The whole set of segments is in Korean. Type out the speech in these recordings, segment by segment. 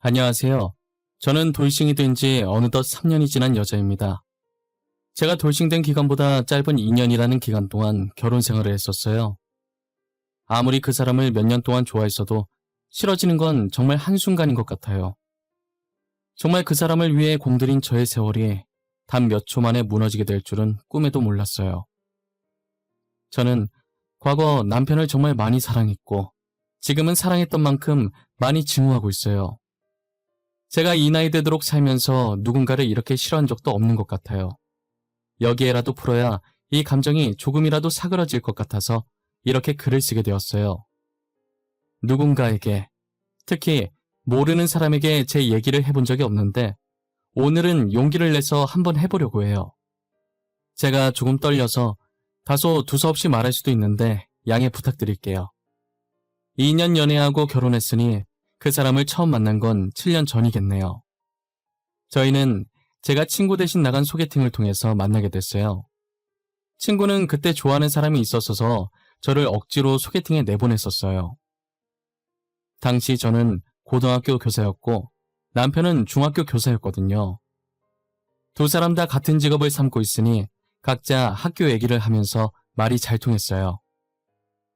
안녕하세요. 저는 돌싱이 된 지 어느덧 3년이 지난 여자입니다. 제가 돌싱된 기간보다 짧은 2년이라는 기간 동안 결혼 생활을 했었어요. 아무리 그 사람을 몇 년 동안 좋아했어도 싫어지는 건 정말 한순간인 것 같아요. 정말 그 사람을 위해 공들인 저의 세월이 단 몇 초 만에 무너지게 될 줄은 꿈에도 몰랐어요. 저는 과거 남편을 정말 많이 사랑했고 지금은 사랑했던 만큼 많이 증오하고 있어요. 제가 이 나이 되도록 살면서 누군가를 이렇게 싫어한 적도 없는 것 같아요. 여기에라도 풀어야 이 감정이 조금이라도 사그러질 것 같아서 이렇게 글을 쓰게 되었어요. 누군가에게, 특히 모르는 사람에게 제 얘기를 해본 적이 없는데 오늘은 용기를 내서 한번 해보려고 해요. 제가 조금 떨려서 다소 두서없이 말할 수도 있는데 양해 부탁드릴게요. 2년 연애하고 결혼했으니 그 사람을 처음 만난 건 7년 전이겠네요. 저희는 제가 친구 대신 나간 소개팅을 통해서 만나게 됐어요. 친구는 그때 좋아하는 사람이 있었어서 저를 억지로 소개팅에 내보냈었어요. 당시 저는 고등학교 교사였고 남편은 중학교 교사였거든요. 두 사람 다 같은 직업을 삼고 있으니 각자 학교 얘기를 하면서 말이 잘 통했어요.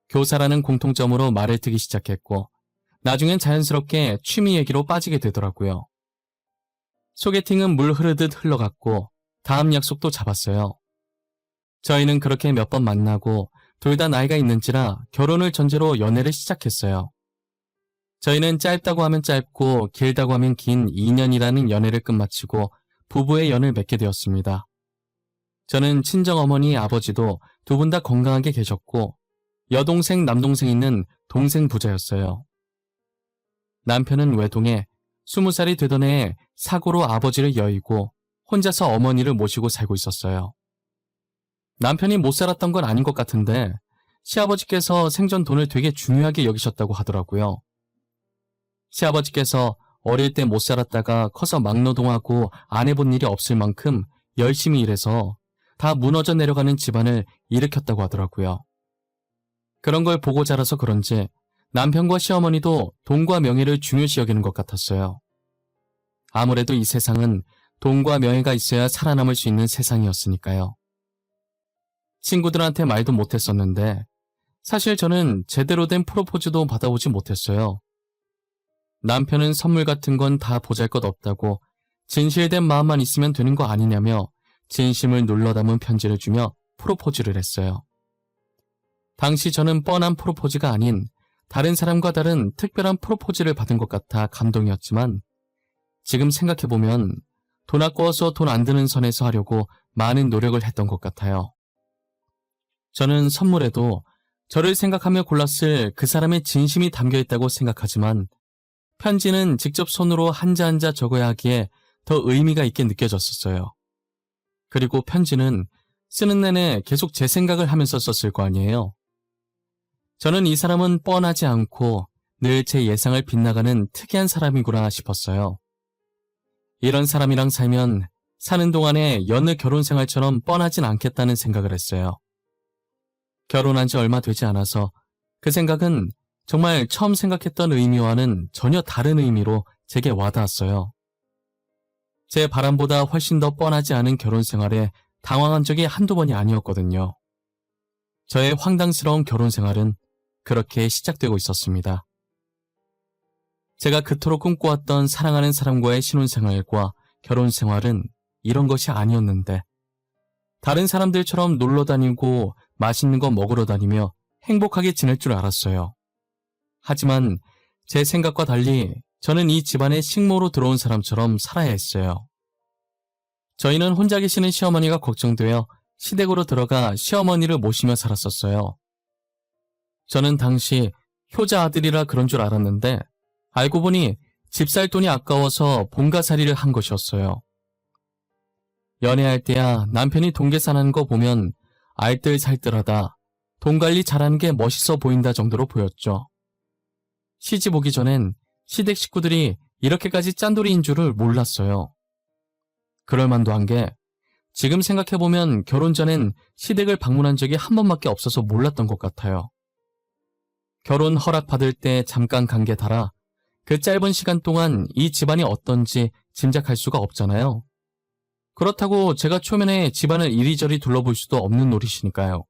교사라는 공통점으로 말을 트기 시작했고 나중엔 자연스럽게 취미 얘기로 빠지게 되더라고요. 소개팅은 물 흐르듯 흘러갔고 다음 약속도 잡았어요. 저희는 그렇게 몇 번 만나고 둘 다 나이가 있는지라 결혼을 전제로 연애를 시작했어요. 저희는 짧다고 하면 짧고 길다고 하면 긴 2년이라는 연애를 끝마치고 부부의 연을 맺게 되었습니다. 저는 친정어머니, 아버지도 두 분 다 건강하게 계셨고 여동생, 남동생 있는 동생 부자였어요. 남편은 외동에 20살이 되던 해에 사고로 아버지를 여의고 혼자서 어머니를 모시고 살고 있었어요. 남편이 못 살았던 건 아닌 것 같은데 시아버지께서 생전 돈을 되게 중요하게 여기셨다고 하더라고요. 시아버지께서 어릴 때 못 살았다가 커서 막노동하고 안 해본 일이 없을 만큼 열심히 일해서 다 무너져 내려가는 집안을 일으켰다고 하더라고요. 그런 걸 보고 자라서 그런지 남편과 시어머니도 돈과 명예를 중요시 여기는 것 같았어요. 아무래도 이 세상은 돈과 명예가 있어야 살아남을 수 있는 세상이었으니까요. 친구들한테 말도 못했었는데 사실 저는 제대로 된 프로포즈도 받아보지 못했어요. 남편은 선물 같은 건 다 보잘것없다고 진실된 마음만 있으면 되는 거 아니냐며 진심을 눌러 담은 편지를 주며 프로포즈를 했어요. 당시 저는 뻔한 프로포즈가 아닌 다른 사람과 다른 특별한 프로포즈를 받은 것 같아 감동이었지만 지금 생각해보면 돈 아까워서 돈 안 드는 선에서 하려고 많은 노력을 했던 것 같아요. 저는 선물에도 저를 생각하며 골랐을 그 사람의 진심이 담겨있다고 생각하지만 편지는 직접 손으로 한자 한자 적어야 하기에 더 의미가 있게 느껴졌었어요. 그리고 편지는 쓰는 내내 계속 제 생각을 하면서 썼을 거 아니에요. 저는 이 사람은 뻔하지 않고 늘 제 예상을 빗나가는 특이한 사람이구나 싶었어요. 이런 사람이랑 살면 사는 동안에 여느 결혼 생활처럼 뻔하진 않겠다는 생각을 했어요. 결혼한 지 얼마 되지 않아서 그 생각은 정말 처음 생각했던 의미와는 전혀 다른 의미로 제게 와닿았어요. 제 바람보다 훨씬 더 뻔하지 않은 결혼 생활에 당황한 적이 한두 번이 아니었거든요. 저의 황당스러운 결혼 생활은 그렇게 시작되고 있었습니다. 제가 그토록 꿈꿔왔던 사랑하는 사람과의 신혼생활과 결혼생활은 이런 것이 아니었는데 다른 사람들처럼 놀러 다니고 맛있는 거 먹으러 다니며 행복하게 지낼 줄 알았어요. 하지만 제 생각과 달리 저는 이 집안에 식모로 들어온 사람처럼 살아야 했어요. 저희는 혼자 계시는 시어머니가 걱정되어 시댁으로 들어가 시어머니를 모시며 살았었어요. 저는 당시 효자 아들이라 그런 줄 알았는데 알고 보니 집 살 돈이 아까워서 본가살이를 한 것이었어요. 연애할 때야 남편이 돈 계산하는 거 보면 알뜰살뜰하다, 돈 관리 잘하는 게 멋있어 보인다 정도로 보였죠. 시집 오기 전엔 시댁 식구들이 이렇게까지 짠돌이인 줄을 몰랐어요. 그럴만도 한 게 지금 생각해보면 결혼 전엔 시댁을 방문한 적이 한 번밖에 없어서 몰랐던 것 같아요. 결혼 허락 받을 때 잠깐 간 게 달아 그 짧은 시간 동안 이 집안이 어떤지 짐작할 수가 없잖아요. 그렇다고 제가 초면에 집안을 이리저리 둘러볼 수도 없는 노릇이니까요.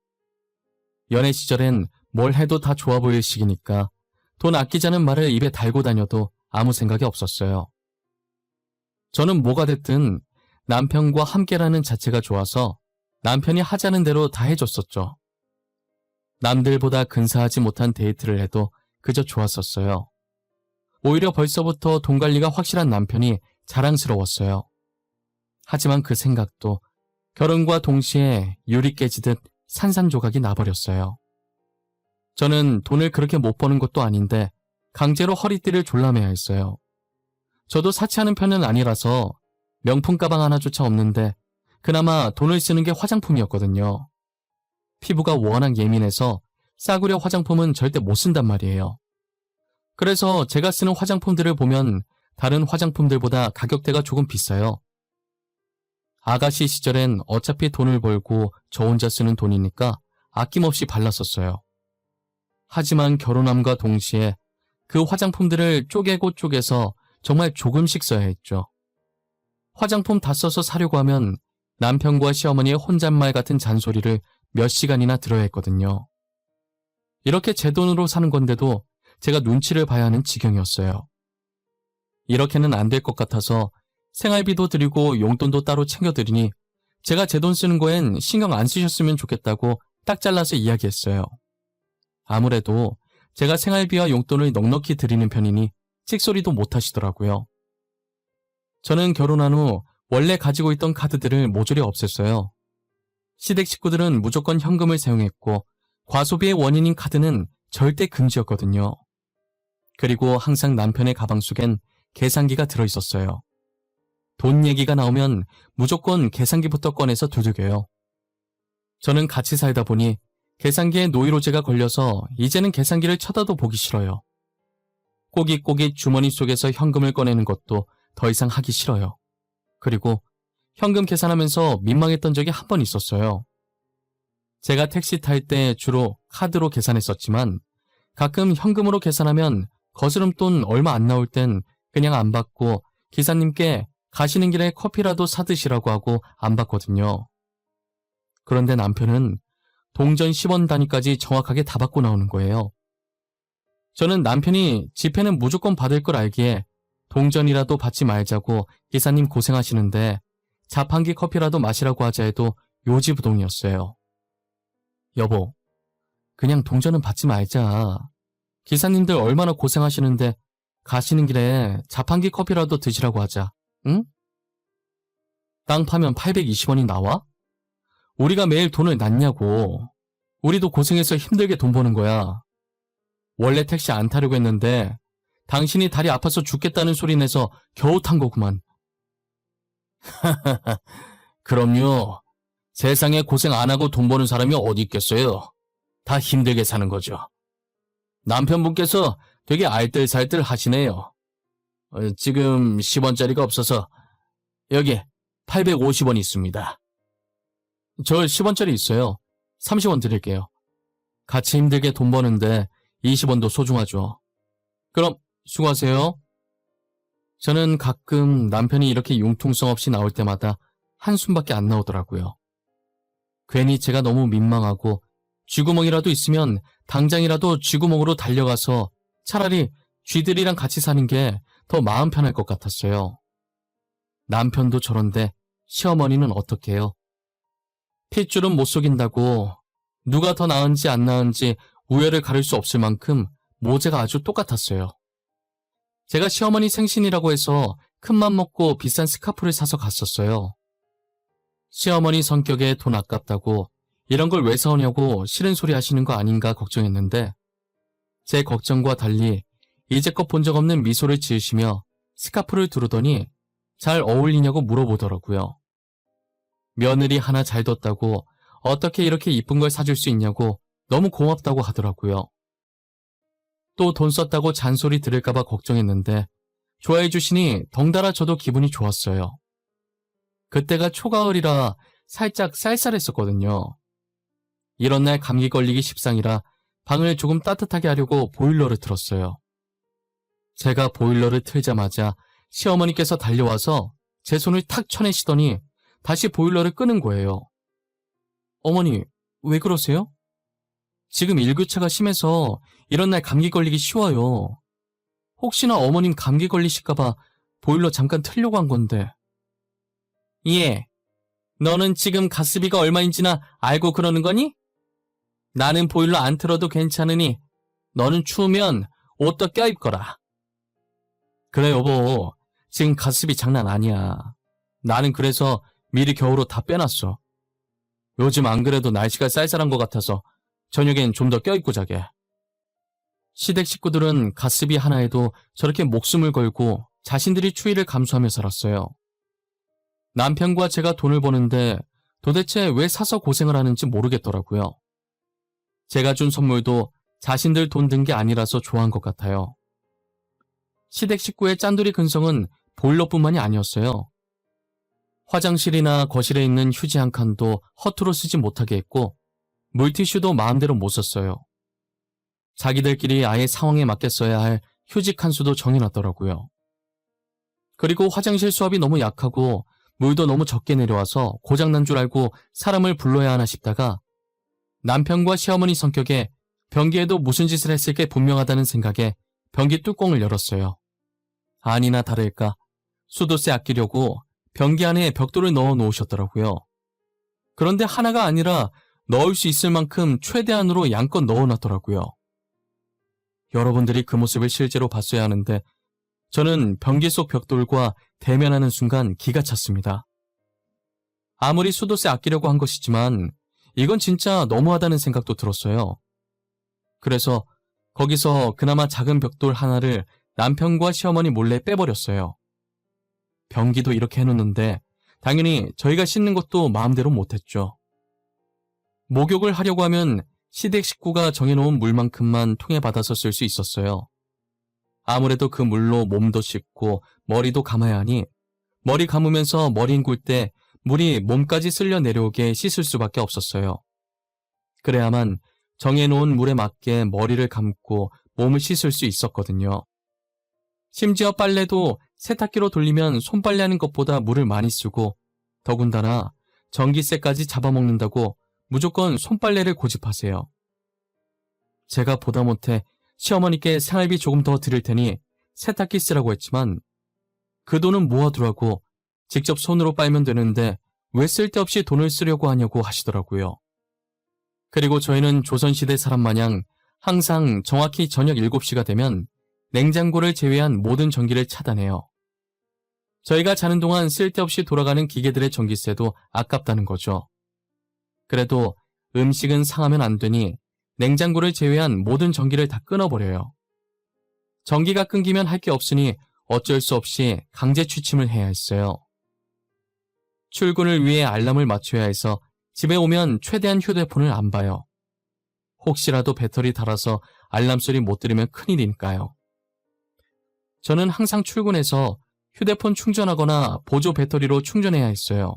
연애 시절엔 뭘 해도 다 좋아 보일 시기니까 돈 아끼자는 말을 입에 달고 다녀도 아무 생각이 없었어요. 저는 뭐가 됐든 남편과 함께라는 자체가 좋아서 남편이 하자는 대로 다 해줬었죠. 남들보다 근사하지 못한 데이트를 해도 그저 좋았었어요. 오히려 벌써부터 돈 관리가 확실한 남편이 자랑스러웠어요. 하지만 그 생각도 결혼과 동시에 유리 깨지듯 산산조각이 나버렸어요. 저는 돈을 그렇게 못 버는 것도 아닌데 강제로 허리띠를 졸라매야 했어요. 저도 사치하는 편은 아니라서 명품 가방 하나조차 없는데 그나마 돈을 쓰는 게 화장품이었거든요. 피부가 워낙 예민해서 싸구려 화장품은 절대 못 쓴단 말이에요. 그래서 제가 쓰는 화장품들을 보면 다른 화장품들보다 가격대가 조금 비싸요. 아가씨 시절엔 어차피 돈을 벌고 저 혼자 쓰는 돈이니까 아낌없이 발랐었어요. 하지만 결혼함과 동시에 그 화장품들을 쪼개고 쪼개서 정말 조금씩 써야 했죠. 화장품 다 써서 사려고 하면 남편과 시어머니의 혼잣말 같은 잔소리를 몇 시간이나 들어야 했거든요. 이렇게 제 돈으로 사는 건데도 제가 눈치를 봐야 하는 지경이었어요. 이렇게는 안 될 것 같아서 생활비도 드리고 용돈도 따로 챙겨드리니 제가 제 돈 쓰는 거엔 신경 안 쓰셨으면 좋겠다고 딱 잘라서 이야기했어요. 아무래도 제가 생활비와 용돈을 넉넉히 드리는 편이니 찍소리도 못 하시더라고요. 저는 결혼한 후 원래 가지고 있던 카드들을 모조리 없앴어요. 시댁 식구들은 무조건 현금을 사용했고 과소비의 원인인 카드는 절대 금지였거든요. 그리고 항상 남편의 가방 속엔 계산기가 들어있었어요. 돈 얘기가 나오면 무조건 계산기부터 꺼내서 두들겨요. 저는 같이 살다 보니 계산기에 노이로제가 걸려서 이제는 계산기를 쳐다도 보기 싫어요. 꼬깃꼬깃 주머니 속에서 현금을 꺼내는 것도 더 이상 하기 싫어요. 그리고 현금 계산하면서 민망했던 적이 한 번 있었어요. 제가 택시 탈 때 주로 카드로 계산했었지만 가끔 현금으로 계산하면 거스름돈 얼마 안 나올 땐 그냥 안 받고 기사님께 가시는 길에 커피라도 사드시라고 하고 안 받거든요. 그런데 남편은 동전 10원 단위까지 정확하게 다 받고 나오는 거예요. 저는 남편이 지폐는 무조건 받을 걸 알기에 동전이라도 받지 말자고 기사님 고생하시는데 자판기 커피라도 마시라고 하자 해도 요지부동이었어요. 여보, 그냥 동전은 받지 말자. 기사님들 얼마나 고생하시는데 가시는 길에 자판기 커피라도 드시라고 하자. 응? 땅 파면 820원이 나와? 우리가 매일 돈을 놨냐고. 우리도 고생해서 힘들게 돈 버는 거야. 원래 택시 안 타려고 했는데 당신이 다리 아파서 죽겠다는 소리 내서 겨우 탄 거구만. 그럼요. 세상에 고생 안 하고 돈 버는 사람이 어디 있겠어요. 다 힘들게 사는 거죠. 남편분께서 되게 알뜰살뜰 하시네요. 지금 10원짜리가 없어서 여기 850원 있습니다. 저 10원짜리 있어요. 30원 드릴게요. 같이 힘들게 돈 버는데 20원도 소중하죠. 그럼 수고하세요. 저는 가끔 남편이 이렇게 융통성 없이 나올 때마다 한숨밖에 안 나오더라고요. 괜히 제가 너무 민망하고 쥐구멍이라도 있으면 당장이라도 쥐구멍으로 달려가서 차라리 쥐들이랑 같이 사는 게 더 마음 편할 것 같았어요. 남편도 저런데 시어머니는 어떻게 해요? 핏줄은 못 속인다고 누가 더 나은지 안 나은지 우열을 가릴 수 없을 만큼 모제가 아주 똑같았어요. 제가 시어머니 생신이라고 해서 큰맘 먹고 비싼 스카프를 사서 갔었어요. 시어머니 성격에 돈 아깝다고 이런 걸 왜 사오냐고 싫은 소리 하시는 거 아닌가 걱정했는데 제 걱정과 달리 이제껏 본 적 없는 미소를 지으시며 스카프를 두르더니 잘 어울리냐고 물어보더라고요. 며느리 하나 잘 뒀다고 어떻게 이렇게 이쁜 걸 사줄 수 있냐고 너무 고맙다고 하더라고요. 또 돈 썼다고 잔소리 들을까봐 걱정했는데 좋아해 주시니 덩달아 저도 기분이 좋았어요. 그때가 초가을이라 살짝 쌀쌀했었거든요. 이런 날 감기 걸리기 십상이라 방을 조금 따뜻하게 하려고 보일러를 틀었어요. 제가 보일러를 틀자마자 시어머니께서 달려와서 제 손을 탁 쳐내시더니 다시 보일러를 끄는 거예요. 어머니, 왜 그러세요? 지금 일교차가 심해서 이런 날 감기 걸리기 쉬워요. 혹시나 어머님 감기 걸리실까봐 보일러 잠깐 틀려고 한 건데. 예, 너는 지금 가스비가 얼마인지나 알고 그러는 거니? 나는 보일러 안 틀어도 괜찮으니 너는 추우면 옷도 껴입거라. 그래 여보, 지금 가스비 장난 아니야. 나는 그래서 미리 겨울옷 다 빼놨어. 요즘 안 그래도 날씨가 쌀쌀한 것 같아서 저녁엔 좀 더 껴입고 자게. 시댁 식구들은 가스비 하나에도 저렇게 목숨을 걸고 자신들이 추위를 감수하며 살았어요. 남편과 제가 돈을 버는데 도대체 왜 사서 고생을 하는지 모르겠더라고요. 제가 준 선물도 자신들 돈 든 게 아니라서 좋아한 것 같아요. 시댁 식구의 짠돌이 근성은 보일러뿐만이 아니었어요. 화장실이나 거실에 있는 휴지 한 칸도 허투루 쓰지 못하게 했고 물티슈도 마음대로 못 썼어요. 자기들끼리 아예 상황에 맞게 써야 할 휴지 칸수도 정해놨더라고요. 그리고 화장실 수압이 너무 약하고 물도 너무 적게 내려와서 고장난 줄 알고 사람을 불러야 하나 싶다가 남편과 시어머니 성격에 변기에도 무슨 짓을 했을 게 분명하다는 생각에 변기 뚜껑을 열었어요. 아니나 다를까 수도세 아끼려고 변기 안에 벽돌을 넣어 놓으셨더라고요. 그런데 하나가 아니라 넣을 수 있을 만큼 최대한으로 양껏 넣어놨더라고요. 여러분들이 그 모습을 실제로 봤어야 하는데 저는 변기 속 벽돌과 대면하는 순간 기가 찼습니다. 아무리 수도세 아끼려고 한 것이지만 이건 진짜 너무하다는 생각도 들었어요. 그래서 거기서 그나마 작은 벽돌 하나를 남편과 시어머니 몰래 빼버렸어요. 변기도 이렇게 해놓는데 당연히 저희가 씻는 것도 마음대로 못했죠. 목욕을 하려고 하면 시댁 식구가 정해놓은 물만큼만 통에 받아서 쓸 수 있었어요. 아무래도 그 물로 몸도 씻고 머리도 감아야 하니 머리 감으면서 머리 헹굴 때 물이 몸까지 쓸려 내려오게 씻을 수밖에 없었어요. 그래야만 정해놓은 물에 맞게 머리를 감고 몸을 씻을 수 있었거든요. 심지어 빨래도 세탁기로 돌리면 손빨래하는 것보다 물을 많이 쓰고 더군다나 전기세까지 잡아먹는다고 무조건 손빨래를 고집하세요. 제가 보다 못해 시어머니께 생활비 조금 더 드릴 테니 세탁기 쓰라고 했지만 그 돈은 모아두라고 직접 손으로 빨면 되는데 왜 쓸데없이 돈을 쓰려고 하냐고 하시더라고요. 그리고 저희는 조선시대 사람 마냥 항상 정확히 저녁 7시가 되면 냉장고를 제외한 모든 전기를 차단해요. 저희가 자는 동안 쓸데없이 돌아가는 기계들의 전기세도 아깝다는 거죠. 그래도 음식은 상하면 안 되니 냉장고를 제외한 모든 전기를 다 끊어버려요. 전기가 끊기면 할 게 없으니 어쩔 수 없이 강제 취침을 해야 했어요. 출근을 위해 알람을 맞춰야 해서 집에 오면 최대한 휴대폰을 안 봐요. 혹시라도 배터리 닳아서 알람 소리 못 들으면 큰일이니까요. 저는 항상 출근해서 휴대폰 충전하거나 보조 배터리로 충전해야 했어요.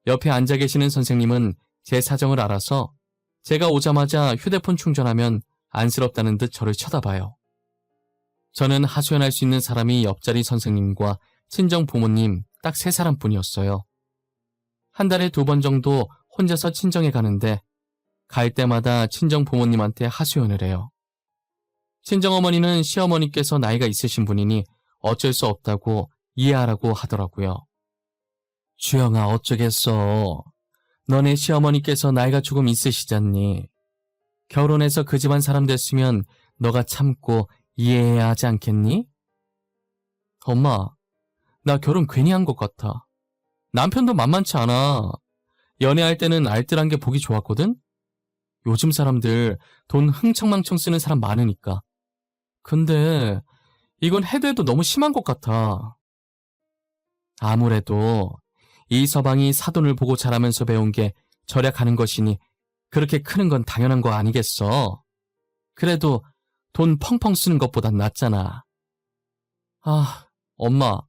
옆에 앉아 계시는 선생님은 제 사정을 알아서 제가 오자마자 휴대폰 충전하면 안쓰럽다는 듯 저를 쳐다봐요. 저는 하소연할 수 있는 사람이 옆자리 선생님과 친정 부모님 딱 3사람뿐이었어요. 한 달에 2번 정도 혼자서 친정에 가는데 갈 때마다 친정 부모님한테 하소연을 해요. 친정어머니는 시어머니께서 나이가 있으신 분이니 어쩔 수 없다고 이해하라고 하더라고요. 주영아 어쩌겠어. 너네 시어머니께서 나이가 조금 있으시잖니. 결혼해서 그 집안 사람 됐으면 너가 참고 이해해야 하지 않겠니? 엄마, 나 결혼 괜히 한 것 같아. 남편도 만만치 않아. 연애할 때는 알뜰한 게 보기 좋았거든? 요즘 사람들 돈 흥청망청 쓰는 사람 많으니까. 근데 이건 해도 해도 너무 심한 것 같아. 아무래도 이 서방이 사돈을 보고 자라면서 배운 게 절약하는 것이니 그렇게 크는 건 당연한 거 아니겠어. 그래도 돈 펑펑 쓰는 것보단 낫잖아. 아, 엄마.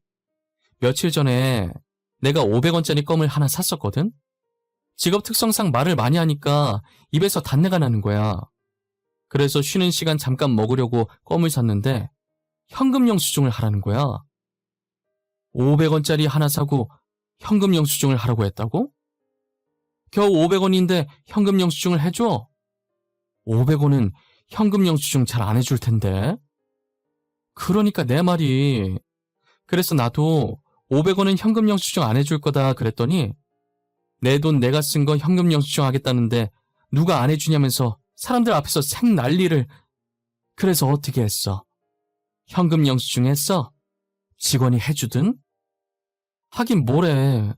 며칠 전에 내가 500원짜리 껌을 하나 샀었거든? 직업 특성상 말을 많이 하니까 입에서 단내가 나는 거야. 그래서 쉬는 시간 잠깐 먹으려고 껌을 샀는데 현금 영수증을 하라는 거야. 500원짜리 하나 사고 현금 영수증을 하라고 했다고? 겨우 500원인데 현금 영수증을 해줘? 500원은 현금 영수증 잘 안 해줄 텐데. 그러니까 내 말이. 그래서 나도 500원은 현금 영수증 안 해줄 거다 그랬더니 내 돈 내가 쓴 거 현금 영수증 하겠다는데 누가 안 해주냐면서 사람들 앞에서 생 난리를. 그래서 어떻게 했어? 현금 영수증 했어? 직원이 해주든? 하긴 뭐래.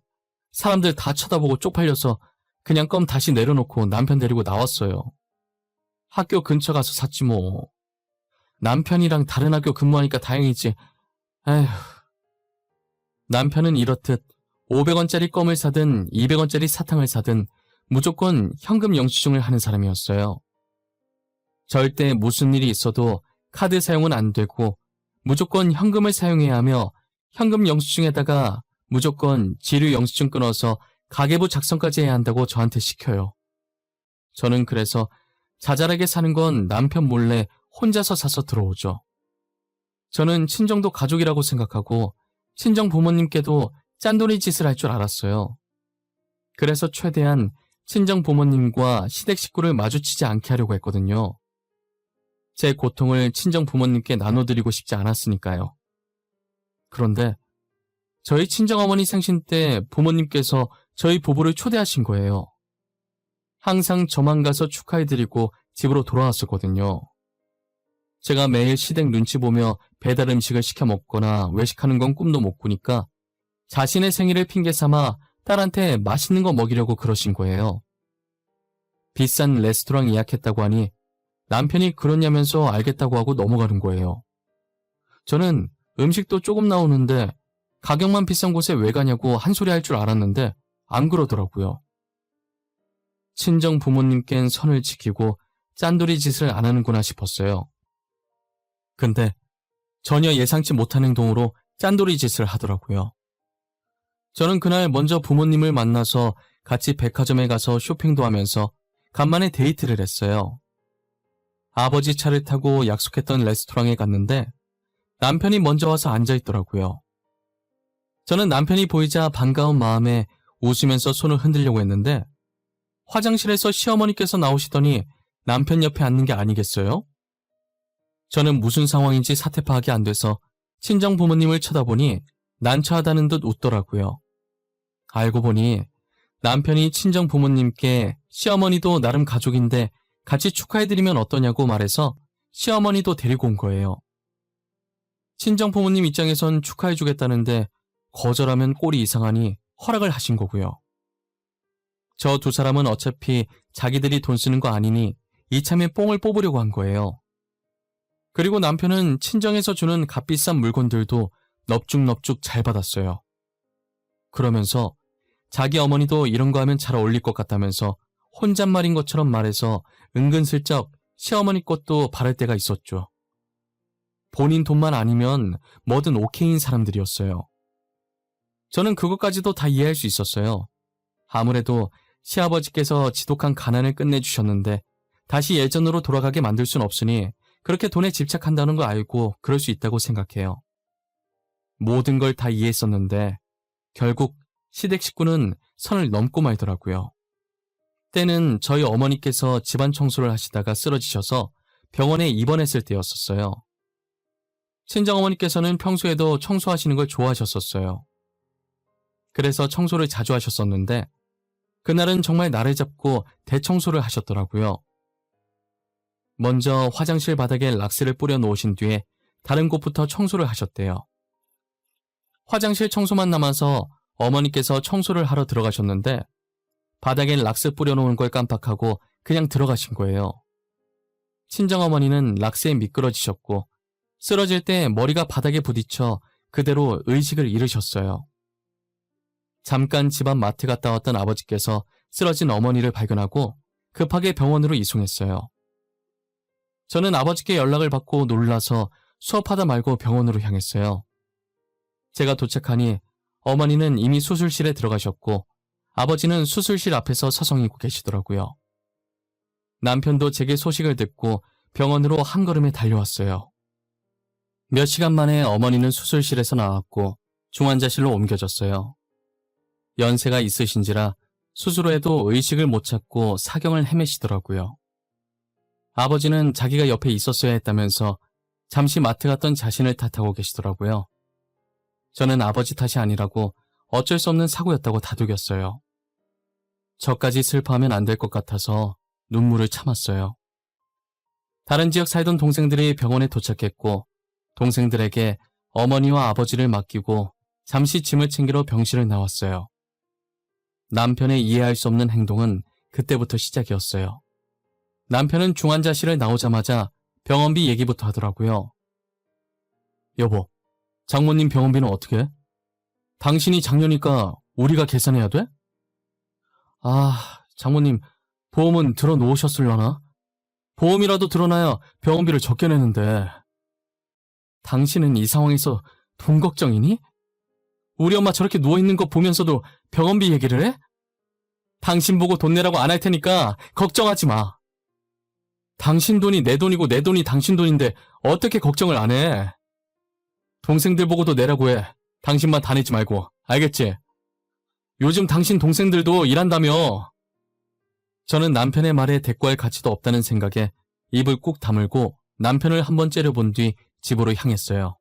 사람들 다 쳐다보고 쪽팔려서 그냥 껌 다시 내려놓고 남편 데리고 나왔어요. 학교 근처 가서 샀지 뭐. 남편이랑 다른 학교 근무하니까 다행이지. 에휴. 남편은 이렇듯 500원짜리 껌을 사든 200원짜리 사탕을 사든 무조건 현금 영수증을 하는 사람이었어요. 절대 무슨 일이 있어도 카드 사용은 안 되고 무조건 현금을 사용해야 하며 현금 영수증에다가 무조건 지류 영수증 끊어서 가계부 작성까지 해야 한다고 저한테 시켜요. 저는 그래서 자잘하게 사는 건 남편 몰래 혼자서 사서 들어오죠. 저는 친정도 가족이라고 생각하고 친정 부모님께도 짠돌이 짓을 할 줄 알았어요. 그래서 최대한 친정 부모님과 시댁 식구를 마주치지 않게 하려고 했거든요. 제 고통을 친정 부모님께 나눠드리고 싶지 않았으니까요. 그런데 저희 친정어머니 생신 때 부모님께서 저희 부부를 초대하신 거예요. 항상 저만 가서 축하해드리고 집으로 돌아왔었거든요. 제가 매일 시댁 눈치 보며 배달 음식을 시켜 먹거나 외식하는 건 꿈도 못 꾸니까 자신의 생일을 핑계 삼아 딸한테 맛있는 거 먹이려고 그러신 거예요. 비싼 레스토랑 예약했다고 하니 남편이 그러냐면서 알겠다고 하고 넘어가는 거예요. 저는 음식도 조금 나오는데 가격만 비싼 곳에 왜 가냐고 한 소리 할 줄 알았는데 안 그러더라고요. 친정 부모님께는 선을 지키고 짠돌이 짓을 안 하는구나 싶었어요. 근데 전혀 예상치 못한 행동으로 짠돌이 짓을 하더라고요. 저는 그날 먼저 부모님을 만나서 같이 백화점에 가서 쇼핑도 하면서 간만에 데이트를 했어요. 아버지 차를 타고 약속했던 레스토랑에 갔는데 남편이 먼저 와서 앉아있더라고요. 저는 남편이 보이자 반가운 마음에 웃으면서 손을 흔들려고 했는데 화장실에서 시어머니께서 나오시더니 남편 옆에 앉는 게 아니겠어요? 저는 무슨 상황인지 사태 파악이 안 돼서 친정 부모님을 쳐다보니 난처하다는 듯 웃더라고요. 알고 보니 남편이 친정 부모님께 시어머니도 나름 가족인데 같이 축하해드리면 어떠냐고 말해서 시어머니도 데리고 온 거예요. 친정 부모님 입장에선 축하해주겠다는데 거절하면 꼴이 이상하니 허락을 하신 거고요. 저 두 사람은 어차피 자기들이 돈 쓰는 거 아니니 이참에 뽕을 뽑으려고 한 거예요. 그리고 남편은 친정에서 주는 값비싼 물건들도 넙죽넙죽 잘 받았어요. 그러면서 자기 어머니도 이런 거 하면 잘 어울릴 것 같다면서 혼잣말인 것처럼 말해서 은근슬쩍 시어머니 것도 바랄 때가 있었죠. 본인 돈만 아니면 뭐든 오케이인 사람들이었어요. 저는 그것까지도 다 이해할 수 있었어요. 아무래도 시아버지께서 지독한 가난을 끝내주셨는데 다시 예전으로 돌아가게 만들 순 없으니 그렇게 돈에 집착한다는 거 알고 그럴 수 있다고 생각해요. 모든 걸 다 이해했었는데 결국 시댁 식구는 선을 넘고 말더라고요. 때는 저희 어머니께서 집안 청소를 하시다가 쓰러지셔서 병원에 입원했을 때였었어요. 친정어머니께서는 평소에도 청소하시는 걸 좋아하셨었어요. 그래서 청소를 자주 하셨었는데 그날은 정말 날을 잡고 대청소를 하셨더라고요. 먼저 화장실 바닥에 락스를 뿌려 놓으신 뒤에 다른 곳부터 청소를 하셨대요. 화장실 청소만 남아서 어머니께서 청소를 하러 들어가셨는데 바닥에 락스 뿌려놓은 걸 깜빡하고 그냥 들어가신 거예요. 친정어머니는 락스에 미끄러지셨고 쓰러질 때 머리가 바닥에 부딪혀 그대로 의식을 잃으셨어요. 잠깐 집안 마트 갔다 왔던 아버지께서 쓰러진 어머니를 발견하고 급하게 병원으로 이송했어요. 저는 아버지께 연락을 받고 놀라서 수업하다 말고 병원으로 향했어요. 제가 도착하니 어머니는 이미 수술실에 들어가셨고 아버지는 수술실 앞에서 서성이고 계시더라고요. 남편도 제게 소식을 듣고 병원으로 한 걸음에 달려왔어요. 몇 시간 만에 어머니는 수술실에서 나왔고 중환자실로 옮겨졌어요. 연세가 있으신지라 수술 후에도 의식을 못 찾고 사경을 헤매시더라고요. 아버지는 자기가 옆에 있었어야 했다면서 잠시 마트 갔던 자신을 탓하고 계시더라고요. 저는 아버지 탓이 아니라고 어쩔 수 없는 사고였다고 다독였어요. 저까지 슬퍼하면 안 될 것 같아서 눈물을 참았어요. 다른 지역 살던 동생들이 병원에 도착했고 동생들에게 어머니와 아버지를 맡기고 잠시 짐을 챙기러 병실을 나왔어요. 남편의 이해할 수 없는 행동은 그때부터 시작이었어요. 남편은 중환자실을 나오자마자 병원비 얘기부터 하더라고요. 여보, 장모님 병원비는 어떻게 해? 당신이 장녀니까 우리가 계산해야 돼? 아, 장모님 보험은 들어놓으셨을려나? 보험이라도 들어놔야 병원비를 적게 내는데. 당신은 이 상황에서 돈 걱정이니? 우리 엄마 저렇게 누워있는 거 보면서도 병원비 얘기를 해? 당신 보고 돈 내라고 안 할 테니까 걱정하지 마. 당신 돈이 내 돈이고 내 돈이 당신 돈인데 어떻게 걱정을 안 해? 동생들 보고도 내라고 해. 당신만 다 내지 말고. 알겠지? 요즘 당신 동생들도 일한다며. 저는 남편의 말에 대꾸할 가치도 없다는 생각에 입을 꾹 다물고 남편을 한번 째려본 뒤 집으로 향했어요.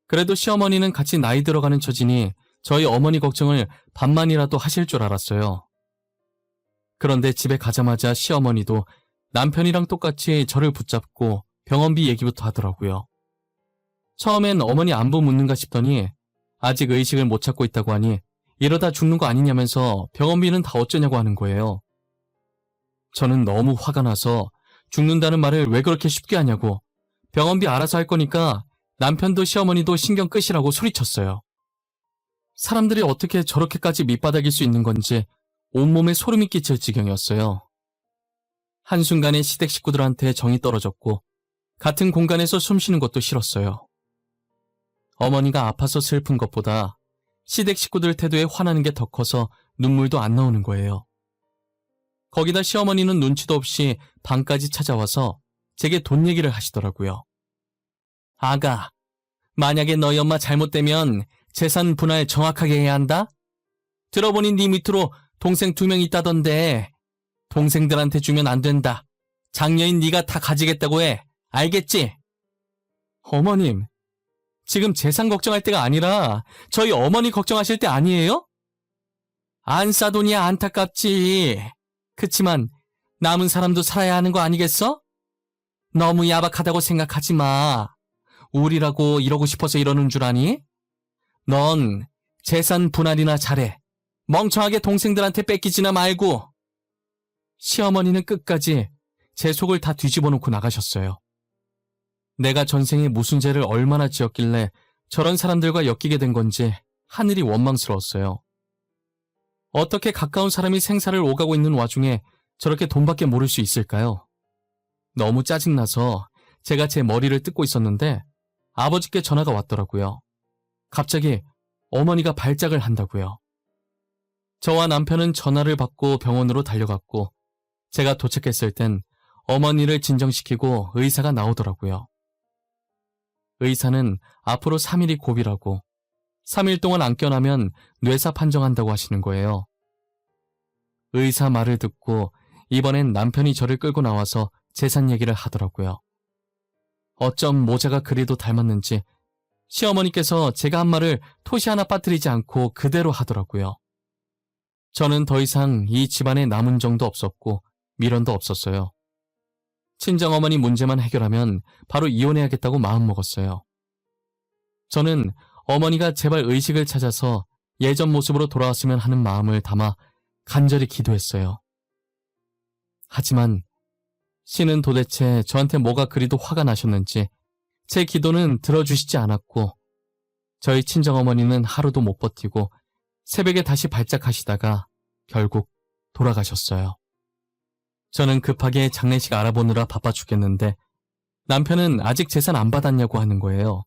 그래도 시어머니는 같이 나이 들어가는 처지니 저희 어머니 걱정을 반만이라도 하실 줄 알았어요. 그런데 집에 가자마자 시어머니도 남편이랑 똑같이 저를 붙잡고 병원비 얘기부터 하더라고요. 처음엔 어머니 안부 묻는가 싶더니 아직 의식을 못 찾고 있다고 하니 이러다 죽는 거 아니냐면서 병원비는 다 어쩌냐고 하는 거예요. 저는 너무 화가 나서 죽는다는 말을 왜 그렇게 쉽게 하냐고, 병원비 알아서 할 거니까 남편도 시어머니도 신경 끄시라고 소리쳤어요. 사람들이 어떻게 저렇게까지 밑바닥일 수 있는 건지 온몸에 소름이 끼칠 지경이었어요. 한순간에 시댁 식구들한테 정이 떨어졌고 같은 공간에서 숨 쉬는 것도 싫었어요. 어머니가 아파서 슬픈 것보다 시댁 식구들 태도에 화나는 게 더 커서 눈물도 안 나오는 거예요. 거기다 시어머니는 눈치도 없이 방까지 찾아와서 제게 돈 얘기를 하시더라고요. 아가, 만약에 너희 엄마 잘못되면 재산 분할 정확하게 해야 한다? 들어보니 네 밑으로 동생 2명 있다던데 동생들한테 주면 안 된다. 장녀인 네가 다 가지겠다고 해. 알겠지? 어머님, 지금 재산 걱정할 때가 아니라 저희 어머니 걱정하실 때 아니에요? 안 싸돈이야 안타깝지. 그치만 남은 사람도 살아야 하는 거 아니겠어? 너무 야박하다고 생각하지 마. 우리라고 이러고 싶어서 이러는 줄 아니? 넌 재산 분할이나 잘해. 멍청하게 동생들한테 뺏기지나 말고. 시어머니는 끝까지 제 속을 다 뒤집어 놓고 나가셨어요. 내가 전생에 무슨 죄를 얼마나 지었길래 저런 사람들과 엮이게 된 건지 하늘이 원망스러웠어요. 어떻게 가까운 사람이 생사를 오가고 있는 와중에 저렇게 돈밖에 모를 수 있을까요? 너무 짜증나서 제가 제 머리를 뜯고 있었는데 아버지께 전화가 왔더라고요. 갑자기 어머니가 발작을 한다고요. 저와 남편은 전화를 받고 병원으로 달려갔고 제가 도착했을 땐 어머니를 진정시키고 의사가 나오더라고요. 의사는 앞으로 3일이 고비라고 3일 동안 안 깨어나면 뇌사 판정한다고 하시는 거예요. 의사 말을 듣고 이번엔 남편이 저를 끌고 나와서 재산 얘기를 하더라고요. 어쩜 모자가 그리도 닮았는지 시어머니께서 제가 한 말을 토시 하나 빠뜨리지 않고 그대로 하더라고요. 저는 더 이상 이 집안에 남은 정도 없었고 미련도 없었어요. 친정어머니 문제만 해결하면 바로 이혼해야겠다고 마음먹었어요. 저는 어머니가 제발 의식을 찾아서 예전 모습으로 돌아왔으면 하는 마음을 담아 간절히 기도했어요. 하지만 신은 도대체 저한테 뭐가 그리도 화가 나셨는지 제 기도는 들어주시지 않았고 저희 친정어머니는 하루도 못 버티고 새벽에 다시 발작하시다가 결국 돌아가셨어요. 저는 급하게 장례식 알아보느라 바빠 죽겠는데 남편은 아직 재산 안 받았냐고 하는 거예요.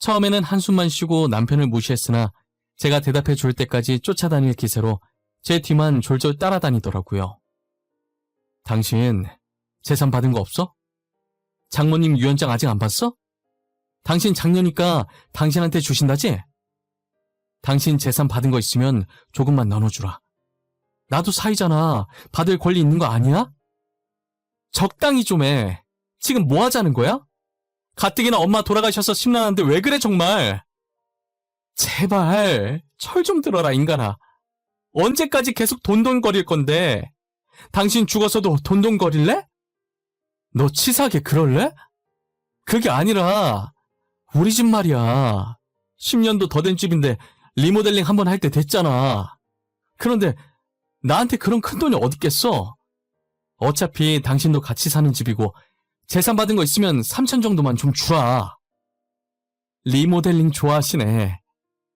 처음에는 한숨만 쉬고 남편을 무시했으나 제가 대답해 줄 때까지 쫓아다닐 기세로 제 뒤만 졸졸 따라다니더라고요. 당신 재산 받은 거 없어? 장모님 유언장 아직 안 봤어? 당신 장녀니까 당신한테 주신다지? 당신 재산 받은 거 있으면 조금만 나눠주라. 나도 사이잖아. 받을 권리 있는 거 아니야? 적당히 좀 해. 지금 뭐 하자는 거야? 가뜩이나 엄마 돌아가셔서 심란한데 왜 그래 정말? 제발 철 좀 들어라 인간아. 언제까지 계속 돈돈거릴 건데? 당신 죽어서도 돈돈거릴래? 너 치사하게 그럴래? 그게 아니라 우리 집 말이야. 10년도 더 된 집인데 리모델링 한번 할 때 됐잖아. 그런데 나한테 그런 큰돈이 어딨겠어? 어차피 당신도 같이 사는 집이고 재산 받은 거 있으면 3천 정도만 좀 주라. 리모델링 좋아하시네.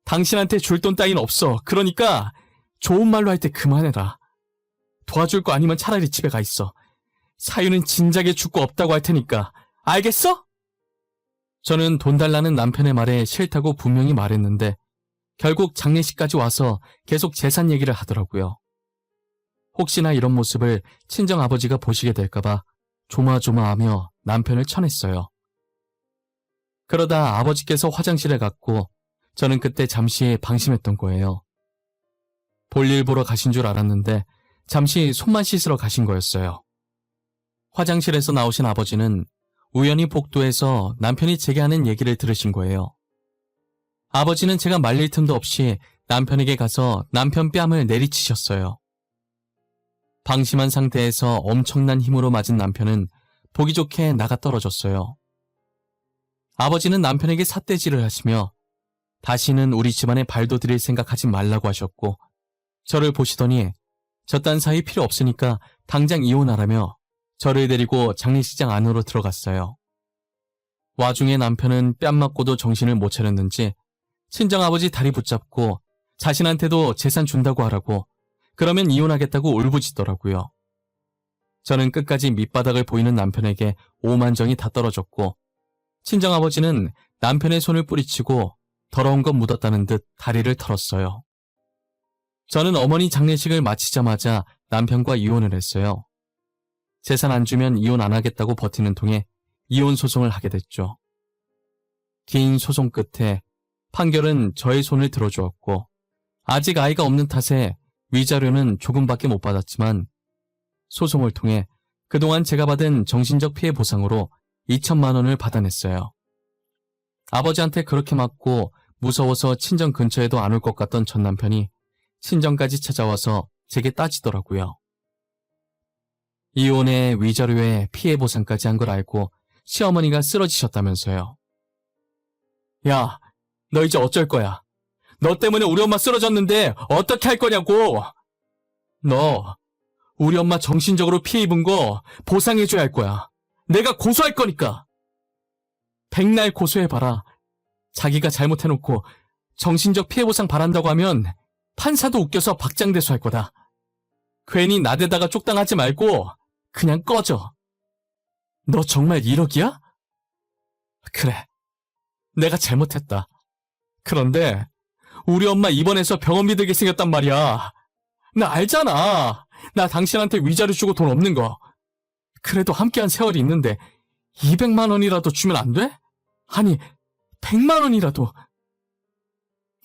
당신한테 줄 돈 따윈 없어. 그러니까 좋은 말로 할 때 그만해라. 도와줄 거 아니면 차라리 집에 가 있어. 사유는 진작에 죽고 없다고 할 테니까. 알겠어? 저는 돈 달라는 남편의 말에 싫다고 분명히 말했는데 결국 장례식까지 와서 계속 재산 얘기를 하더라고요. 혹시나 이런 모습을 친정아버지가 보시게 될까봐 조마조마하며 남편을 쳐냈어요. 그러다 아버지께서 화장실에 갔고 저는 그때 잠시 방심했던 거예요. 볼일 보러 가신 줄 알았는데 잠시 손만 씻으러 가신 거였어요. 화장실에서 나오신 아버지는 우연히 복도에서 남편이 제게 하는 얘기를 들으신 거예요. 아버지는 제가 말릴 틈도 없이 남편에게 가서 남편 뺨을 내리치셨어요. 방심한 상태에서 엄청난 힘으로 맞은 남편은 보기 좋게 나가 떨어졌어요. 아버지는 남편에게 삿대질을 하시며 다시는 우리 집안에 발도 들일 생각하지 말라고 하셨고 저를 보시더니 저딴 사이 필요 없으니까 당장 이혼하라며 저를 데리고 장례식장 안으로 들어갔어요. 와중에 남편은 뺨 맞고도 정신을 못 차렸는지 친정아버지 다리 붙잡고 자신한테도 재산 준다고 하라고 그러면 이혼하겠다고 울부짖더라고요. 저는 끝까지 밑바닥을 보이는 남편에게 오만정이 다 떨어졌고 친정아버지는 남편의 손을 뿌리치고 더러운 것 묻었다는 듯 다리를 털었어요. 저는 어머니 장례식을 마치자마자 남편과 이혼을 했어요. 재산 안 주면 이혼 안 하겠다고 버티는 통에 이혼 소송을 하게 됐죠. 긴 소송 끝에 판결은 저의 손을 들어주었고 아직 아이가 없는 탓에 위자료는 조금밖에 못 받았지만 소송을 통해 그동안 제가 받은 정신적 피해 보상으로 2천만 원을 받아냈어요. 아버지한테 그렇게 맞고 무서워서 친정 근처에도 안 올 것 같던 전 남편이 친정까지 찾아와서 제게 따지더라고요. 이혼에 위자료에 피해 보상까지 한 걸 알고 시어머니가 쓰러지셨다면서요. 야, 너 이제 어쩔 거야? 너 때문에 우리 엄마 쓰러졌는데 어떻게 할 거냐고! 너 우리 엄마 정신적으로 피해 입은 거 보상해줘야 할 거야. 내가 고소할 거니까! 백날 고소해봐라. 자기가 잘못해놓고 정신적 피해 보상 바란다고 하면 판사도 웃겨서 박장대소할 거다. 괜히 나대다가 쪽당하지 말고 그냥 꺼져. 너 정말 1억이야? 그래, 내가 잘못했다. 그런데 우리 엄마 입원해서 병원비 들게 생겼단 말이야. 나 알잖아. 나 당신한테 위자료 주고 돈 없는 거. 그래도 함께한 세월이 있는데 200만 원이라도 주면 안 돼? 아니, 100만 원이라도.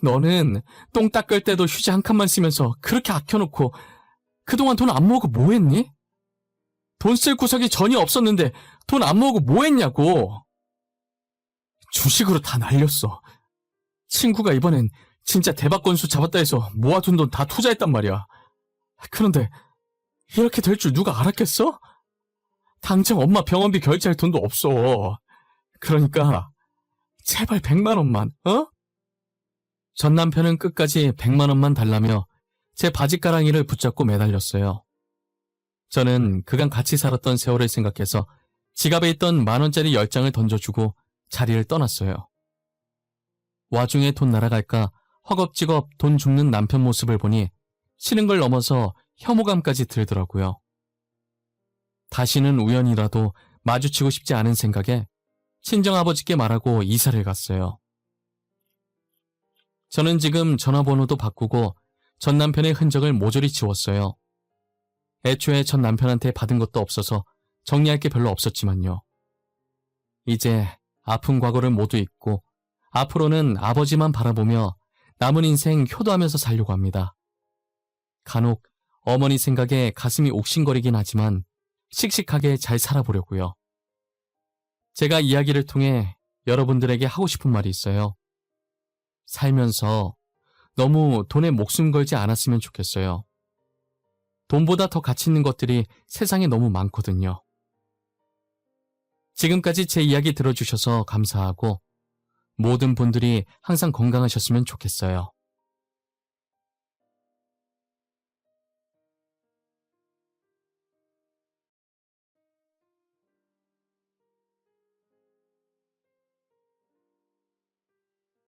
너는 똥 닦을 때도 휴지 한 칸만 쓰면서 그렇게 아껴놓고 그동안 돈 안 모으고 뭐 했니? 돈 쓸 구석이 전혀 없었는데 돈 안 모으고 뭐 했냐고. 주식으로 다 날렸어. 친구가 이번엔 진짜 대박 건수 잡았다 해서 모아둔 돈 다 투자했단 말이야. 그런데 이렇게 될 줄 누가 알았겠어? 당장 엄마 병원비 결제할 돈도 없어. 그러니까 제발 100만 원만, 어? 전 남편은 끝까지 100만 원만 달라며 제 바지가랑이를 붙잡고 매달렸어요. 저는 그간 같이 살았던 세월을 생각해서 지갑에 있던 10,000원짜리 10장을 던져주고 자리를 떠났어요. 와중에 돈 날아갈까 허겁지겁 돈 줍는 남편 모습을 보니 싫은 걸 넘어서 혐오감까지 들더라고요. 다시는 우연이라도 마주치고 싶지 않은 생각에 친정아버지께 말하고 이사를 갔어요. 저는 지금 전화번호도 바꾸고 전 남편의 흔적을 모조리 지웠어요. 애초에 전 남편한테 받은 것도 없어서 정리할 게 별로 없었지만요. 이제 아픈 과거를 모두 잊고 앞으로는 아버지만 바라보며 남은 인생 효도하면서 살려고 합니다. 간혹 어머니 생각에 가슴이 옥신거리긴 하지만 씩씩하게 잘 살아보려고요. 제가 이야기를 통해 여러분들에게 하고 싶은 말이 있어요. 살면서 너무 돈에 목숨 걸지 않았으면 좋겠어요. 돈보다 더 가치 있는 것들이 세상에 너무 많거든요. 지금까지 제 이야기 들어주셔서 감사하고 모든 분들이 항상 건강하셨으면 좋겠어요.